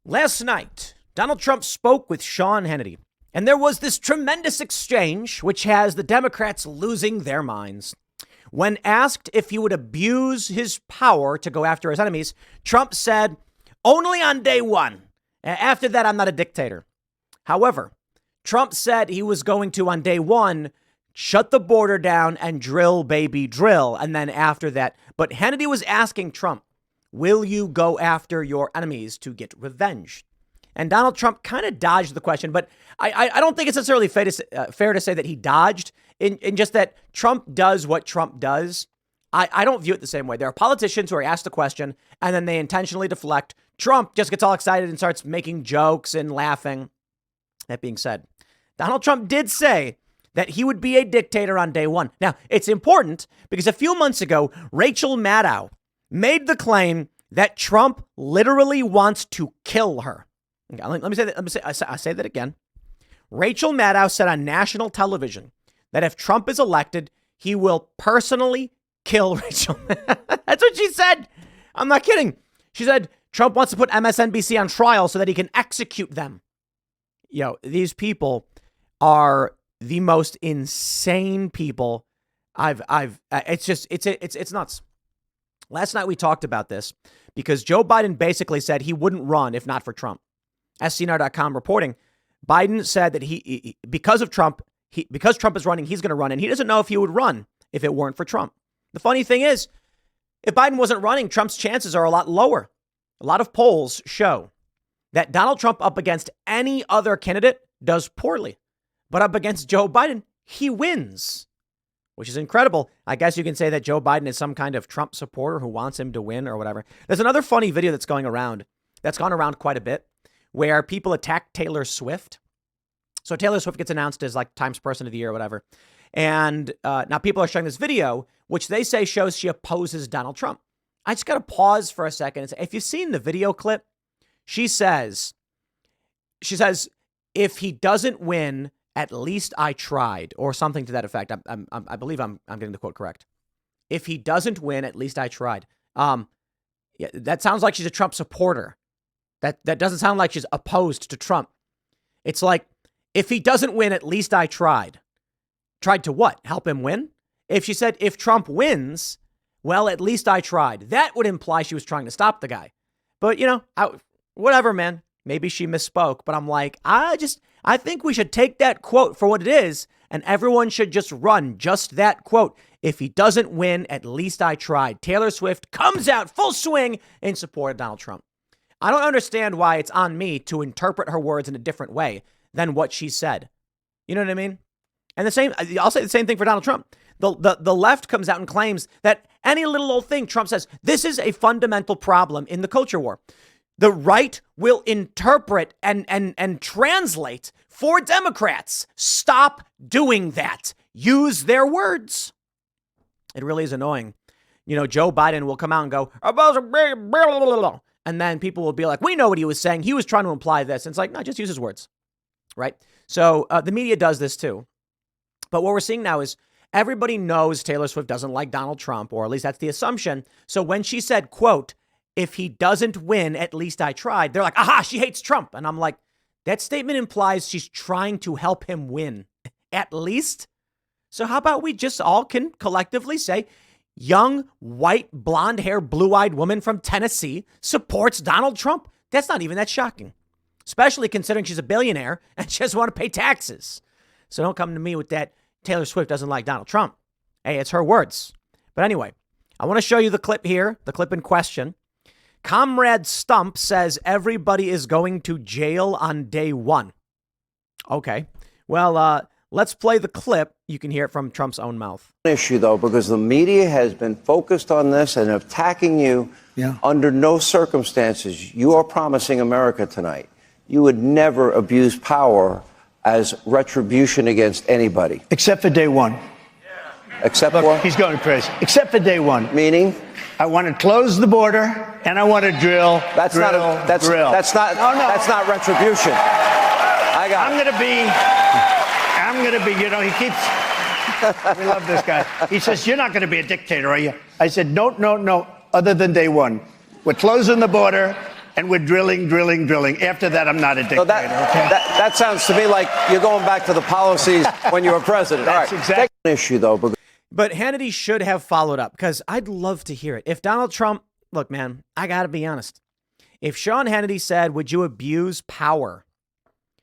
Last night, Donald Trump spoke with Sean Hannity, and there was this tremendous exchange which has the Democrats losing their minds. When asked if he would abuse his power to go after his enemies, Trump said, "Only on day one. After that, I'm not a dictator." However, Trump said he was going to, on day one, shut the border down and drill, baby, drill. And then after that, but Hannity was asking Trump, will you go after your enemies to get revenge? And Donald Trump kind of dodged the question, but I don't think it's necessarily fair to say that he dodged in just that Trump does what Trump does. I don't view it the same way. There are politicians who are asked a question and then they intentionally deflect. Trump just gets all excited and starts making jokes and laughing. That being said, Donald Trump did say that he would be a dictator on day one. Now, it's important because a few months ago, Rachel Maddow made the claim that Trump literally wants to kill her. Okay, let me say that. I say that again. Rachel Maddow said on national television that if Trump is elected, he will personally kill Rachel. That's what she said. I'm not kidding. She said Trump wants to put MSNBC on trial so that he can execute them. These people are the most insane people it's nuts. Last night we talked about this because Joe Biden basically said he wouldn't run if not for Trump. SCNR.com reporting, Biden said that because Trump is running, he's going to run, and he doesn't know if he would run if it weren't for Trump. The funny thing is, if Biden wasn't running, Trump's chances are a lot lower. A lot of polls show that Donald Trump up against any other candidate does poorly, but up against Joe Biden, he wins, which is incredible. I guess you can say that Joe Biden is some kind of Trump supporter who wants him to win or whatever. There's another funny video that's gone around quite a bit where people attack Taylor Swift. So Taylor Swift gets announced as like Times Person of the Year or whatever. And now people are showing this video, which they say shows she opposes Donald Trump. I just got to pause for a second and say, if you've seen the video clip, she says, if he doesn't win, at least I tried, or something to that effect. I believe I'm getting the quote correct. If he doesn't win, at least I tried. Yeah, that sounds like she's a Trump supporter. That doesn't sound like she's opposed to Trump. It's like, if he doesn't win, at least I tried. Tried to what? Help him win? If she said, if Trump wins, well, at least I tried. That would imply she was trying to stop the guy. But, whatever, man. Maybe she misspoke, but I'm like, I think we should take that quote for what it is, and everyone should just run just that quote. If he doesn't win, at least I tried. Taylor Swift comes out full swing in support of Donald Trump. I don't understand why it's on me to interpret her words in a different way than what she said. You know what I mean? And I'll say the same thing for Donald Trump. The left comes out and claims that any little old thing Trump says, this is a fundamental problem in the culture war. The right will interpret and translate for Democrats. Stop doing that. Use their words. It really is annoying. Joe Biden will come out and go, and then people will be like, we know what he was saying. He was trying to imply this. And it's like, no, just use his words. Right. So the media does this, too. But what we're seeing now is everybody knows Taylor Swift doesn't like Donald Trump, or at least that's the assumption. So when she said, quote, if he doesn't win, at least I tried, they're like, aha, she hates Trump. And I'm like, that statement implies she's trying to help him win, at least. So how about we just all can collectively say, young, white, blonde hair, blue-eyed woman from Tennessee supports Donald Trump. That's not even that shocking, especially considering she's a billionaire and she doesn't want to pay taxes. So don't come to me with that Taylor Swift doesn't like Donald Trump. Hey, it's her words. But anyway, I want to show you the clip here, the clip in question. Comrade Stump says everybody is going to jail on day one. Okay, well, let's play the clip. You can hear it from Trump's own mouth. Issue, though, because the media has been focused on this and attacking you. Under no circumstances. You are promising America tonight you would never abuse power as retribution against anybody. Except for day one. Except Look, for? He's going crazy. Except for day one. Meaning? I want to close the border and I want to drill. That's drill, not. That's drill. That's not. No, no. That's not retribution. I'm going to be. He keeps. We love this guy. He says, "You're not going to be a dictator, are you?" I said, "No. Other than day one, we're closing the border. and we're drilling. After that, I'm not a dictator. So that sounds to me like you're going back to the policies when you were president. That's all right, exactly an issue though. But Hannity should have followed up, because I'd love to hear it. If Donald Trump, look, man, I got to be honest. If Sean Hannity said, would you abuse power?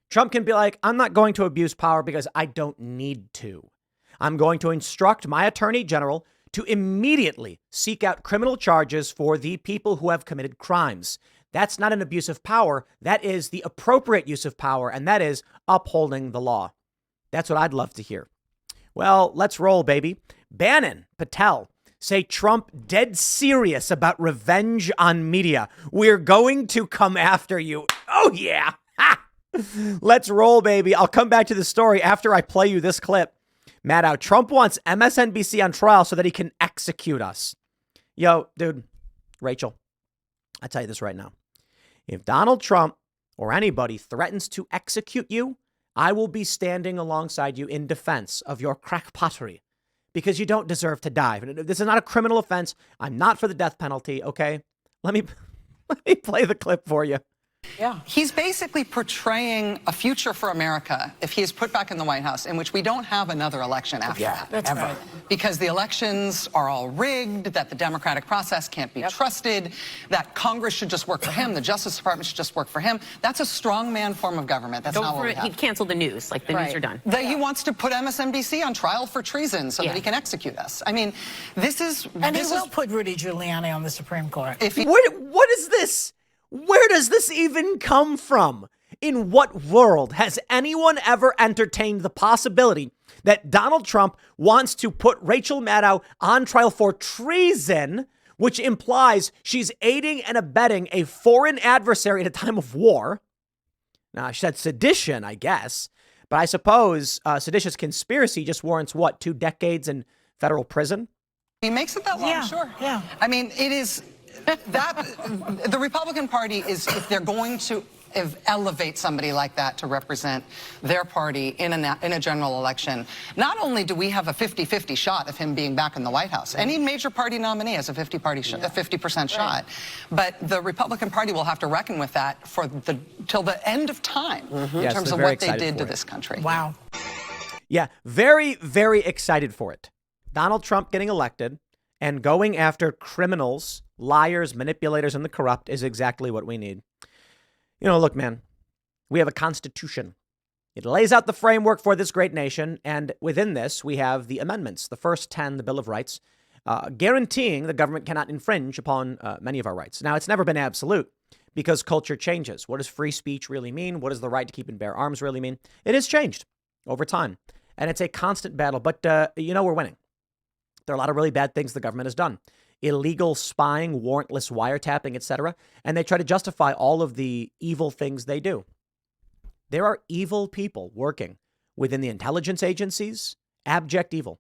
Trump can be like, I'm not going to abuse power because I don't need to. I'm going to instruct my attorney general to immediately seek out criminal charges for the people who have committed crimes. That's not an abuse of power. That is the appropriate use of power, and that is upholding the law. That's what I'd love to hear. Well, let's roll, baby. Bannon, Patel say Trump dead serious about revenge on media. We're going to come after you. Oh, yeah. Ha! Let's roll, baby. I'll come back to the story after I play you this clip. Maddow, Trump wants MSNBC on trial so that he can execute us. Yo, dude, Rachel, I tell you this right now. If Donald Trump or anybody threatens to execute you, I will be standing alongside you in defense of your crackpottery, because you don't deserve to die. This is not a criminal offense. I'm not for the death penalty, okay? Let me play the clip for you. Yeah. He's basically portraying a future for America if he is put back in the White House in which we don't have another election after that. That's right. Because the elections are all rigged, that the democratic process can't be trusted, that Congress should just work for him, the Justice Department should just work for him. That's a strongman form of government. That's not what we have. He'd cancel the news, like the news are done. That he wants to put MSNBC on trial for treason so that he can execute us. I mean, this is... And he will put Rudy Giuliani on the Supreme Court. What is this? Where does this even come from? In what world has anyone ever entertained the possibility that Donald Trump wants to put Rachel Maddow on trial for treason, which implies she's aiding and abetting a foreign adversary at a time of war? Now, she said sedition, I guess, but I suppose seditious conspiracy just warrants, what, 2 decades in federal prison? He makes it that long, sure. Yeah. I mean, it is... that the Republican Party is, if they're going to elevate somebody like that to represent their party in a general election, not only do we have a 50-50 shot of him being back in the White House, any major party nominee has a 50% shot, but the Republican Party will have to reckon with that till the end of time in terms of what they did to this country. Wow. Yeah, very, very excited for it. Donald Trump getting elected and going after criminals, liars, manipulators, and the corrupt is exactly what we need. You know, look, man, we have a constitution. It lays out the framework for this great nation. And within this, we have the amendments, the first 10, the Bill of Rights, guaranteeing the government cannot infringe upon many of our rights. Now, it's never been absolute because culture changes. What does free speech really mean? What does the right to keep and bear arms really mean? It has changed over time. And it's a constant battle. But, we're winning. There are a lot of really bad things the government has done. Illegal spying, warrantless wiretapping, etc. And they try to justify all of the evil things they do. There are evil people working within the intelligence agencies, abject evil.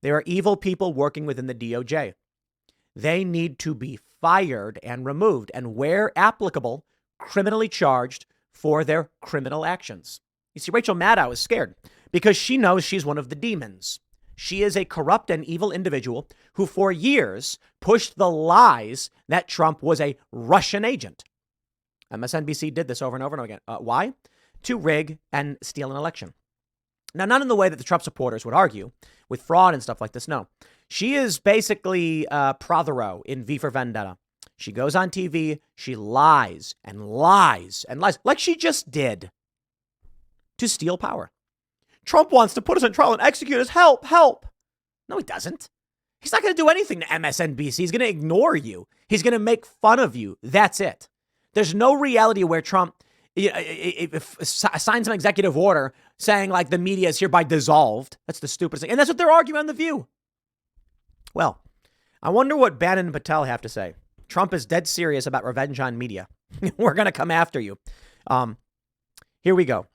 There are evil people working within the DOJ. They need to be fired and removed, and where applicable, criminally charged for their criminal actions. You see, Rachel Maddow is scared because she knows she's one of the demons. She is a corrupt and evil individual who for years pushed the lies that Trump was a Russian agent. MSNBC did this over and over and over again. Why? To rig and steal an election. Now, not in the way that the Trump supporters would argue with fraud and stuff like this. No, she is basically Prothero in V for Vendetta. She goes on TV. She lies and lies and lies like she just did to steal power. Trump wants to put us on trial and execute us. Help, help. No, he doesn't. He's not going to do anything to MSNBC. He's going to ignore you. He's going to make fun of you. That's it. There's no reality where Trump signs an executive order saying like the media is hereby dissolved. That's the stupidest thing. And that's what they're arguing on The View. Well, I wonder what Bannon and Patel have to say. Trump is dead serious about revenge on media. We're going to come after you. Here we go.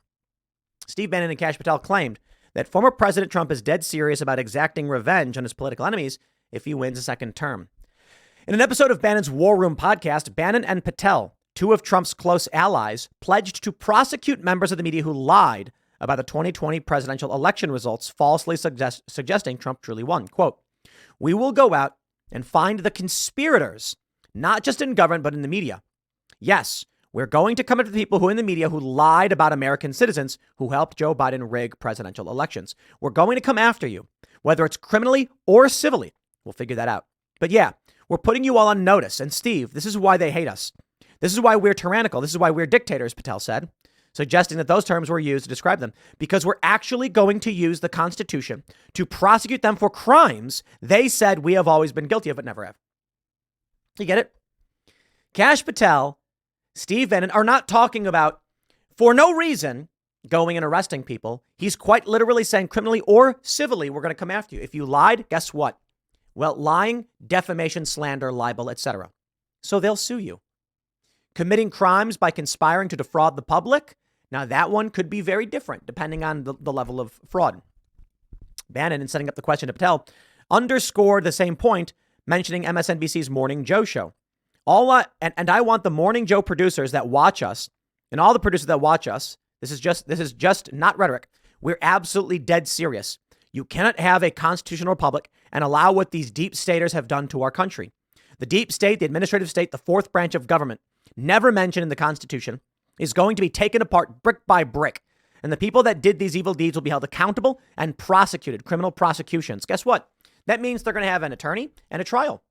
Steve Bannon and Kash Patel claimed that former President Trump is dead serious about exacting revenge on his political enemies if he wins a second term. In an episode of Bannon's War Room podcast, Bannon and Patel, 2 of Trump's close allies, pledged to prosecute members of the media who lied about the 2020 presidential election results, falsely suggesting Trump truly won. Quote, "We will go out and find the conspirators, not just in government, but in the media. Yes, we're going to come after the people who in the media who lied about American citizens who helped Joe Biden rig presidential elections. We're going to come after you, whether it's criminally or civilly. We'll figure that out. But yeah, we're putting you all on notice. And Steve, this is why they hate us. This is why we're tyrannical. This is why we're dictators, Patel said, suggesting that those terms were used to describe them, because we're actually going to use the Constitution to prosecute them for crimes they said we have always been guilty of but never have. You get it? Kash Patel, Steve Bannon are not talking about, for no reason, going and arresting people. He's quite literally saying criminally or civilly, we're going to come after you. If you lied, guess what? Well, lying, defamation, slander, libel, etc. So they'll sue you. Committing crimes by conspiring to defraud the public. Now, that one could be very different depending on the level of fraud. Bannon, in setting up the question to Patel, underscored the same point, mentioning MSNBC's Morning Joe show. And I want the Morning Joe producers that watch us and all the producers that watch us. This is just not rhetoric. We're absolutely dead serious. You cannot have a constitutional republic and allow what these deep staters have done to our country. The deep state, the administrative state, the fourth branch of government, never mentioned in the Constitution, is going to be taken apart brick by brick. And the people that did these evil deeds will be held accountable and prosecuted, criminal prosecutions. Guess what? That means they're going to have an attorney and a trial.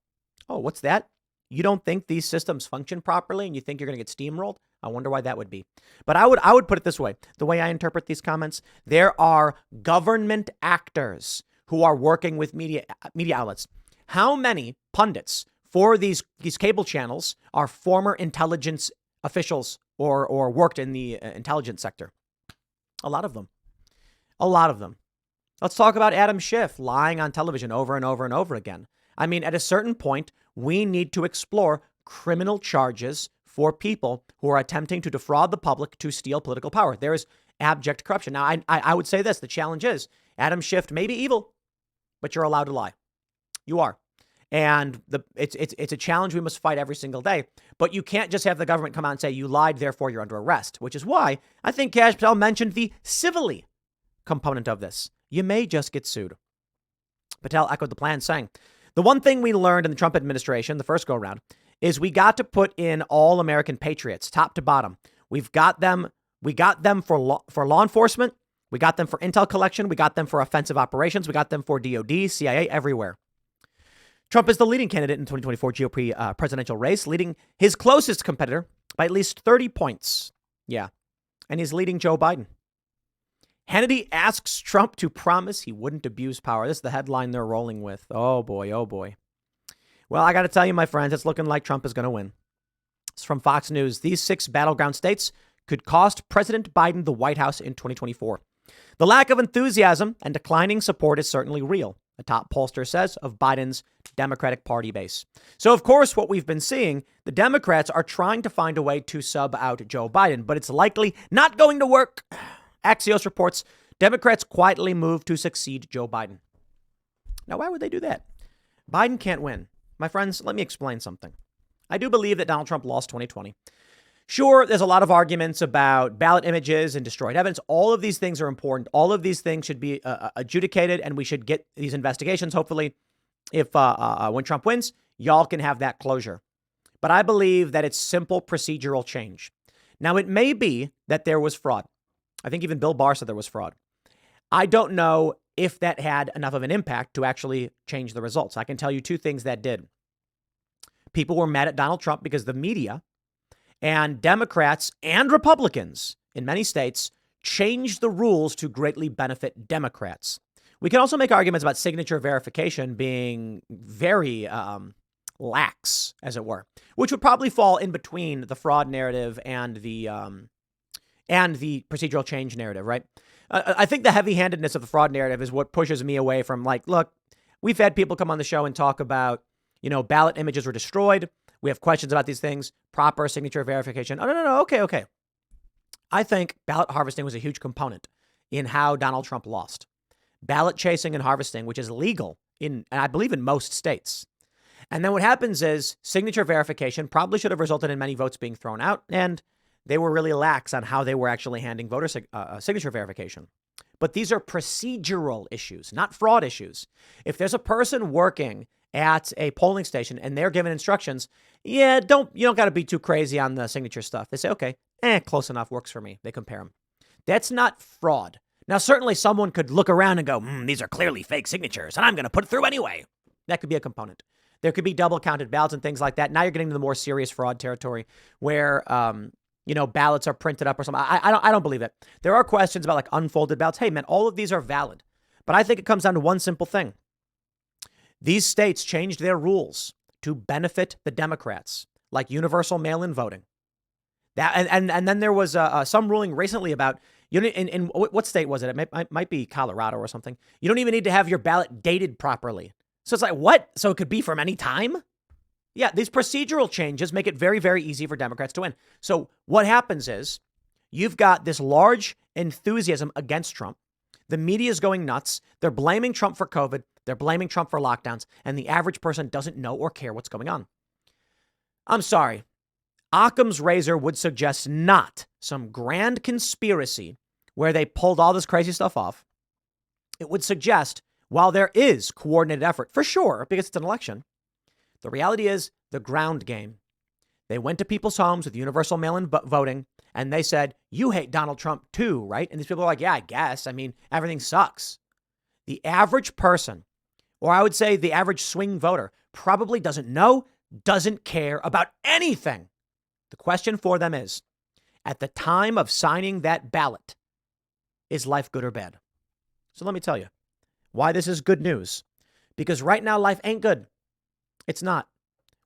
Oh, what's that? You don't think these systems function properly and you think you're going to get steamrolled? I wonder why that would be. But I would put it this way. The way I interpret these comments, there are government actors who are working with media outlets. How many pundits for these cable channels are former intelligence officials or worked in the intelligence sector? A lot of them. A lot of them. Let's talk about Adam Schiff lying on television over and over and over again. I mean, at a certain point, we need to explore criminal charges for people who are attempting to defraud the public to steal political power. There is abject corruption. Now, I would say this. The challenge is Adam Schiff may be evil, but you're allowed to lie. You are. And it's a challenge we must fight every single day. But you can't just have the government come out and say you lied, therefore you're under arrest, which is why I think Kash Patel mentioned the civilly component of this. You may just get sued. Patel echoed the plan, saying, the one thing we learned in the Trump administration, the first go around, is we got to put in all American patriots, top to bottom. We got them for law enforcement. We got them for intel collection. We got them for offensive operations. We got them for DOD, CIA, everywhere. Trump is the leading candidate in the 2024 GOP presidential race, leading his closest competitor by at least 30 points. Yeah. And he's leading Joe Biden. Hannity asks Trump to promise he wouldn't abuse power. This is the headline they're rolling with. Oh, boy. Oh, boy. Well, I got to tell you, my friends, it's looking like Trump is going to win. It's from Fox News. These 6 battleground states could cost President Biden the White House in 2024. The lack of enthusiasm and declining support is certainly real, a top pollster says of Biden's Democratic Party base. So, of course, what we've been seeing, the Democrats are trying to find a way to sub out Joe Biden, but it's likely not going to work. Axios reports Democrats quietly move to succeed Joe Biden. Now, why would they do that? Biden can't win. My friends, let me explain something. I do believe that Donald Trump lost 2020. Sure, there's a lot of arguments about ballot images and destroyed evidence. All of these things are important. All of these things should be adjudicated, and we should get these investigations. Hopefully, if when Trump wins, y'all can have that closure. But I believe that it's simple procedural change. Now, it may be that there was fraud. I think even Bill Barr said there was fraud. I don't know if that had enough of an impact to actually change the results. I can tell you 2 things that did. People were mad at Donald Trump because the media and Democrats and Republicans in many states changed the rules to greatly benefit Democrats. We can also make arguments about signature verification being very lax, as it were, which would probably fall in between the fraud narrative and the procedural change narrative, right? I think the heavy-handedness of the fraud narrative is what pushes me away from, like, look, we've had people come on the show and talk about, ballot images were destroyed. We have questions about these things, proper signature verification. Oh, no. Okay. I think ballot harvesting was a huge component in how Donald Trump lost. Ballot chasing and harvesting, which is legal I believe in most states. And then what happens is signature verification probably should have resulted in many votes being thrown out, and they were really lax on how they were actually handling voter signature verification. But these are procedural issues, not fraud issues. If there's a person working at a polling station and they're given instructions, you don't got to be too crazy on the signature stuff. They say, okay, close enough, works for me. They compare them. That's not fraud. Now, certainly someone could look around and go, these are clearly fake signatures, and I'm going to put it through anyway. That could be a component. There could be double counted ballots and things like that. Now you're getting to the more serious fraud territory where, ballots are printed up or something. I don't believe it. There are questions about like unfolded ballots. Hey, man, all of these are valid. But I think it comes down to one simple thing. These states changed their rules to benefit the Democrats, like universal mail-in voting. That and then there was some ruling recently about, in what state was it? It might be Colorado or something. You don't even need to have your ballot dated properly. So it's like, what? So it could be from any time? Yeah, these procedural changes make it very, very easy for Democrats to win. So what happens is you've got this large enthusiasm against Trump. The media is going nuts. They're blaming Trump for COVID. They're blaming Trump for lockdowns. And the average person doesn't know or care what's going on. I'm sorry. Occam's razor would suggest not some grand conspiracy where they pulled all this crazy stuff off. It would suggest, while there is coordinated effort, for sure, because it's an election, the reality is the ground game. They went to people's homes with universal mail-in voting, and they said, you hate Donald Trump too, right? And these people are like, yeah, I guess. I mean, everything sucks. The average person, or I would say the average swing voter, probably doesn't know, doesn't care about anything. The question for them is, at the time of signing that ballot, is life good or bad? So let me tell you why this is good news. Because right now, life ain't good. It's not.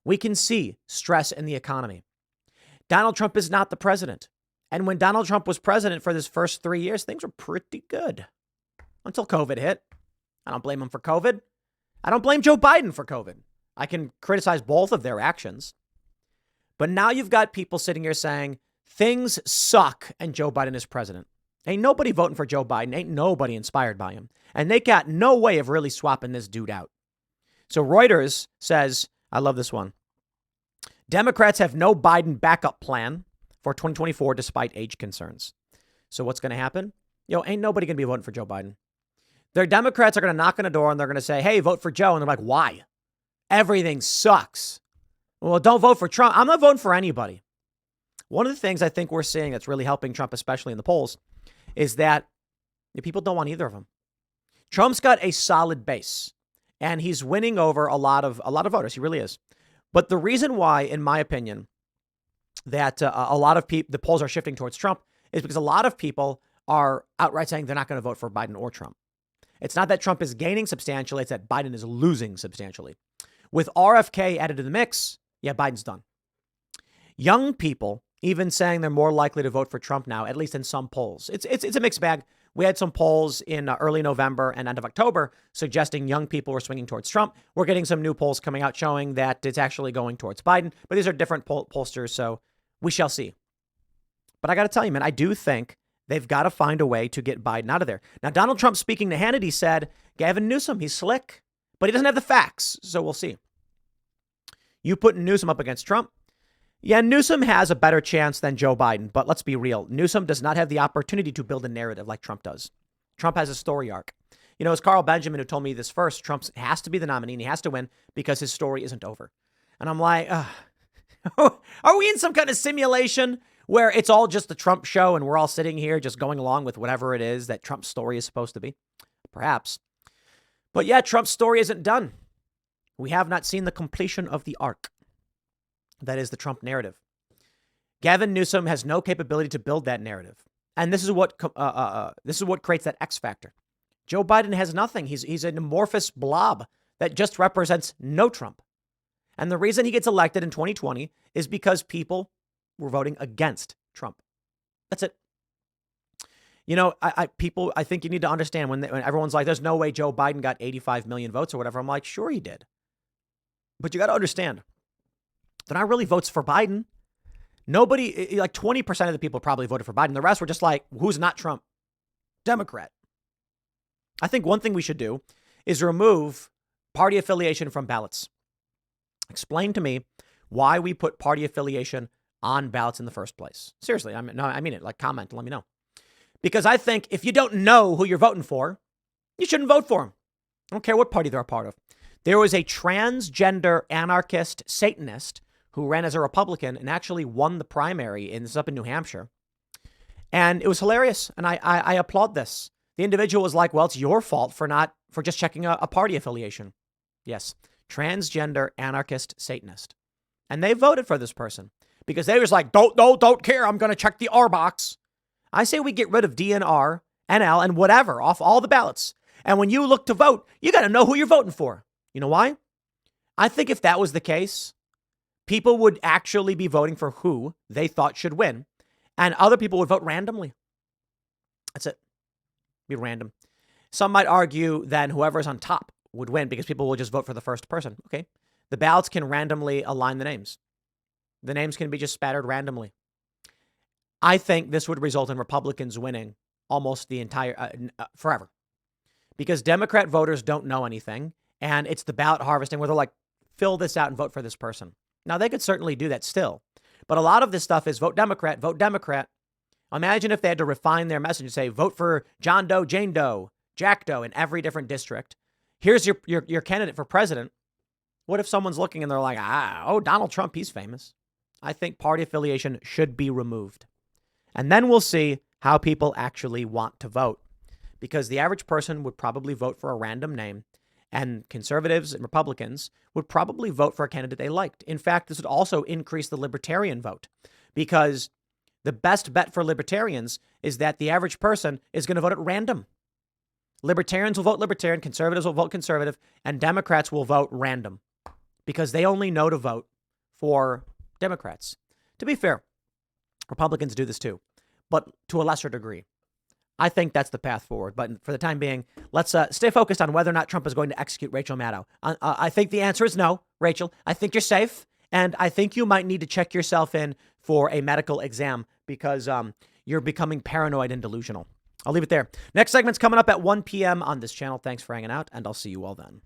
We can see stress in the economy. Donald Trump is not the president. And when Donald Trump was president for his first 3 years, things were pretty good until COVID hit. I don't blame him for COVID. I don't blame Joe Biden for COVID. I can criticize both of their actions. But now you've got people sitting here saying things suck and Joe Biden is president. Ain't nobody voting for Joe Biden. Ain't nobody inspired by him. And they got no way of really swapping this dude out. So Reuters says, I love this one. Democrats have no Biden backup plan for 2024 despite age concerns. So what's going to happen? Ain't nobody going to be voting for Joe Biden. Their Democrats are going to knock on a door and they're going to say, hey, vote for Joe. And they're like, why? Everything sucks. Well, don't vote for Trump. I'm not voting for anybody. One of the things I think we're seeing that's really helping Trump, especially in the polls, is that people don't want either of them. Trump's got a solid base and he's winning over a lot of voters. He really is. But the reason why, in my opinion, that a lot of people, the polls are shifting towards Trump is because a lot of people are outright saying they're not going to vote for Biden or Trump. It's not that Trump is gaining substantially. It's that Biden is losing substantially. With RFK added to the mix, yeah, Biden's done. Young people even saying they're more likely to vote for Trump now, at least in some polls. It's a mixed bag. We had some polls in early November and end of October suggesting young people were swinging towards Trump. We're getting some new polls coming out showing that it's actually going towards Biden. But these are different pollsters, so we shall see. But I got to tell you, man, I do think they've got to find a way to get Biden out of there. Now, Donald Trump speaking to Hannity said, Gavin Newsom, he's slick, but he doesn't have the facts. So we'll see. You put Newsom up against Trump. Yeah, Newsom has a better chance than Joe Biden, but let's be real. Newsom does not have the opportunity to build a narrative like Trump does. Trump has a story arc. It's Carl Benjamin who told me this first. Trump has to be the nominee and he has to win because his story isn't over. And I'm like, are we in some kind of simulation where it's all just the Trump show and we're all sitting here just going along with whatever it is that Trump's story is supposed to be? Perhaps. But yeah, Trump's story isn't done. We have not seen the completion of the arc. That is the Trump narrative. Gavin Newsom has no capability to build that narrative. And this is what creates that X factor. Joe Biden has nothing. He's an amorphous blob that just represents no Trump. And the reason he gets elected in 2020 is because people were voting against Trump. That's it. I think you need to understand when everyone's like, there's no way Joe Biden got 85 million votes or whatever. I'm like, sure he did. But you got to understand, they're not really votes for Biden. Nobody, like 20% of the people probably voted for Biden. The rest were just like, who's not Trump? Democrat. I think one thing we should do is remove party affiliation from ballots. Explain to me why we put party affiliation on ballots in the first place. Seriously, I mean it. Like, comment, let me know. Because I think if you don't know who you're voting for, you shouldn't vote for them. I don't care what party they're a part of. There was a transgender anarchist Satanist who ran as a Republican and actually won the primary. And this is up in New Hampshire. And it was hilarious. And I applaud this. The individual was like, well, it's your fault for just checking a party affiliation. Yes. Transgender anarchist Satanist. And they voted for this person because they was like, don't care. I'm going to check the R box. I say we get rid of DNR, NL, and whatever off all the ballots. And when you look to vote, you got to know who you're voting for. You know why? I think if that was the case, people would actually be voting for who they thought should win. And other people would vote randomly. That's it. Be random. Some might argue then whoever's on top would win because people will just vote for the first person. Okay. The ballots can randomly align the names. The names can be just spattered randomly. I think this would result in Republicans winning almost the entire forever because Democrat voters don't know anything. And it's the ballot harvesting where they're like, fill this out and vote for this person. Now, they could certainly do that still. But a lot of this stuff is vote Democrat, vote Democrat. Imagine if they had to refine their message and say, vote for John Doe, Jane Doe, Jack Doe in every different district. Here's your candidate for president. What if someone's looking and they're like, Donald Trump, he's famous. I think party affiliation should be removed. And then we'll see how people actually want to vote. Because the average person would probably vote for a random name. And conservatives and Republicans would probably vote for a candidate they liked. In fact, this would also increase the libertarian vote because the best bet for libertarians is that the average person is going to vote at random. Libertarians will vote libertarian, conservatives will vote conservative, and Democrats will vote random because they only know to vote for Democrats. To be fair, Republicans do this too, but to a lesser degree. I think that's the path forward. But for the time being, let's stay focused on whether or not Trump is going to execute Rachel Maddow. I think the answer is no, Rachel. I think you're safe. And I think you might need to check yourself in for a medical exam because you're becoming paranoid and delusional. I'll leave it there. Next segment's coming up at 1 p.m. on this channel. Thanks for hanging out, and I'll see you all then.